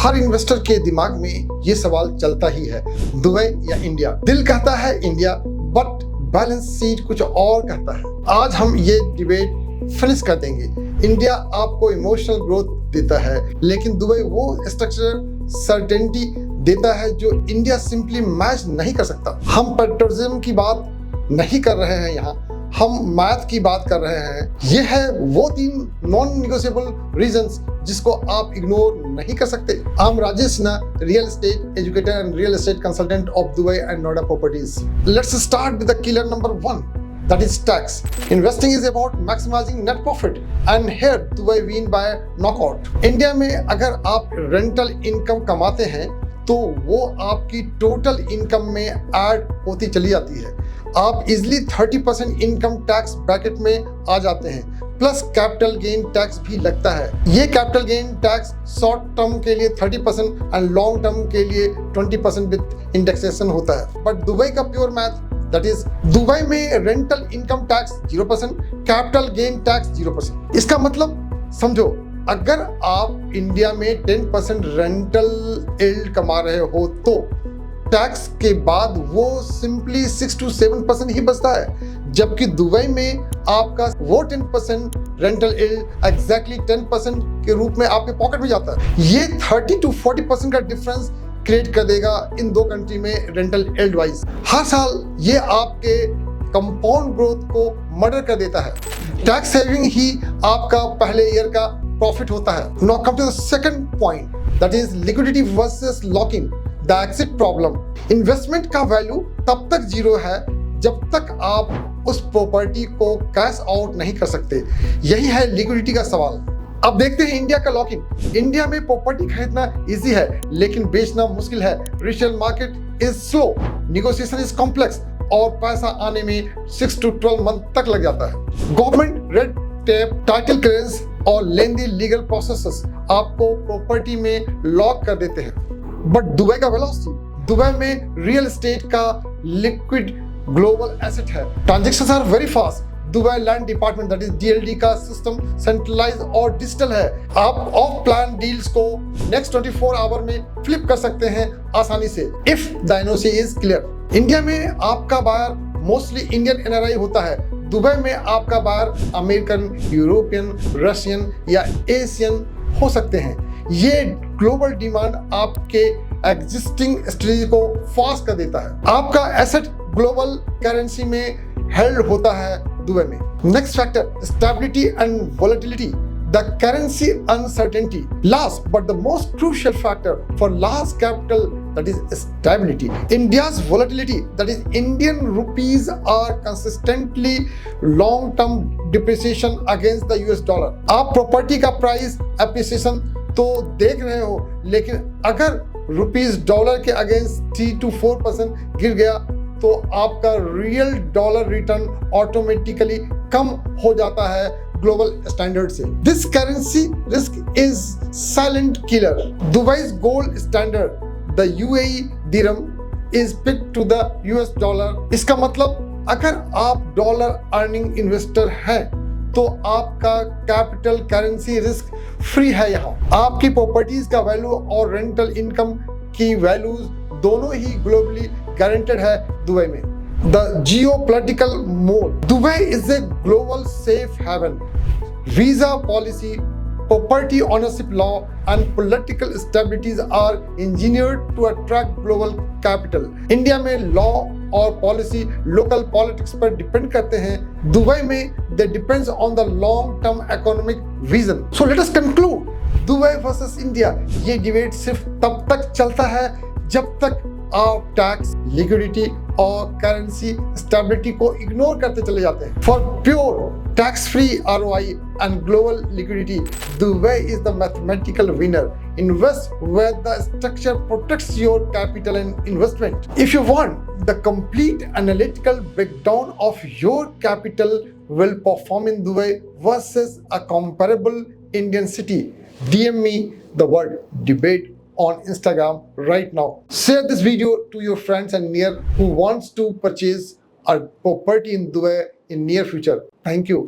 हर investor के दिमाग में ये सवाल चलता ही है, दुबई या इंडिया। दिल कहता है इंडिया, बट बैलेंस शीट कुछ और कहता है। आज हम ये डिबेट फिनिश कर देंगे। इंडिया आपको इमोशनल ग्रोथ देता है, लेकिन दुबई वो स्ट्रक्चरल सर्टेनिटी देता है जो इंडिया सिंपली मैच नहीं कर सकता। हम पेट्रोलिज्म की बात नहीं कर रहे हैं यहाँ, हम मैथ की बात कर रहे हैं। ये है वो 3 नॉन निगोशिएबल रीजंस जिसको आप इग्नोर नहीं कर सकते। I am Rajesh Sinha, real estate educator and real estate consultant of Dubai and Noida properties. Let's start with the killer number 1, that is tax. Investing is about maximizing net profit, and here Dubai win by knockout. India में अगर आप rental income कमाते हैं तो वो आपकी total income में add होती चली जाती है। आप इजिली 30% इनकम टैक्स ब्रैकेट में आ जाते हैं, प्लस कैपिटल गेन टैक्स भी लगता है। ये capital gain tax short term के लिए 30% एंड लॉन्ग टर्म के लिए 20% विद इंडेक्सेशन होता है। बट दुबई का pure math, that is Dubai में rental income tax 0%, capital gain tax 0%। इसका मतलब समझो, अगर आप इंडिया में 10% रेंटल यील्ड कमा रहे हो तो टैक्स के बाद वो सिंपली 6 to 7% ही बचता है, जबकि दुबई में आपका वो 10% रेंटल यील्ड एग्जैक्टली 10% के रूप में आपके पॉकेट में जाता है। ये 30 to 40% का डिफरेंस क्रिएट कर देगा इन दो कंट्री में रेंटल यील्ड वाइज। हर साल ये आपके कंपाउंड ग्रोथ को मर्डर कर देता है। टैक्स सेविंग ही आपका पहले ईयर का प्रॉफिट होता है। Now come to the second point, that is liquidity versus locking, the exit problem. Investment का वैल्यू तब तक जीरो है जब तक आप उस प्रॉपर्टी को कैश आउट नहीं कर सकते। यही है लिक्विडिटी का सवाल। अब देखते हैं इंडिया का लॉकिंग। इंडिया में प्रॉपर्टी खरीदना इजी है, लेकिन बेचना मुश्किल है। Resale market is slow, negotiation is complex और पैसा आने में 6 to 12 मंथ तक लग जाता है। Government red tape, title clearance और लेंदी लीगल प्रोसेसेस आपको प्रॉपर्टी में लॉक कर देते हैं। बट दुबई का वेलोसिटी, दुबई में रियल एस्टेट का लिक्विड ग्लोबल एसेट है। Transactions are very fast. Dubai land department, that is DLD का सिस्टम सेंट्रलाइज और डिजिटल है। आप ऑफ प्लान डील्स को नेक्स्ट 24 आवर में फ्लिप कर सकते हैं आसानी से, if the NOC is clear. India में आपका बायर मोस्टली इंडियन NRI होता है। दुबई में आपका बायर अमेरिकन, यूरोपियन, रशियन या एशियन हो सकते हैं। ये ग्लोबल डिमांड आपके एग्जिस्टिंग स्ट्रेटजी को फास्ट कर देता है। आपका एसेट ग्लोबल करेंसी में हेल्ड होता है दुबई में। Next factor, stability and volatility, the currency uncertainty. Last but the most crucial factor for large capital, that is stability. India's volatility, that is Indian rupees are consistently long-term depreciation against the US dollar. आप property का price appreciation तो देख रहे हो, लेकिन अगर rupees dollar के against 3 to 4% गिर गया तो आपका रियल डॉलर रिटर्न ऑटोमेटिकली कम हो जाता है ग्लोबल स्टैंडर्ड से। This currency risk is silent killer. Dubai's gold standard, the UAE dirham, is pegged to the US dollar. इसका मतलब अगर आप डॉलर अर्निंग इन्वेस्टर हैं तो आपका कैपिटल करेंसी रिस्क फ्री है। यहाँ आपकी प्रॉपर्टीज का वैल्यू और रेंटल इनकम की वैल्यूज दोनों ही ग्लोबली गारंटेड है दुबई में। The geopolitical mode. Dubai is a global safe haven. Visa policy, property ownership law, and political stabilities are engineered to attract global capital. India में law और policy local politics पर depend करते हैं। Dubai में they depends on the long-term economic vision. So let us conclude. Dubai versus India. ये debate सिर्फ तब तक चलता है जब तक आप टैक्स, लिक्विडिटी और करेंसी स्टेबिलिटी को इग्नोर करते चले जाते हैं। For pure tax free ROI and global liquidity, Dubai is the mathematical winner. Invest where the structure protects your capital and investment. If you want the complete analytical breakdown of your capital will perform in Dubai versus a comparable Indian city, DM me the word debate on Instagram right now. Share this video to your friends and near who wants to purchase a property in Dubai in near future. Thank you.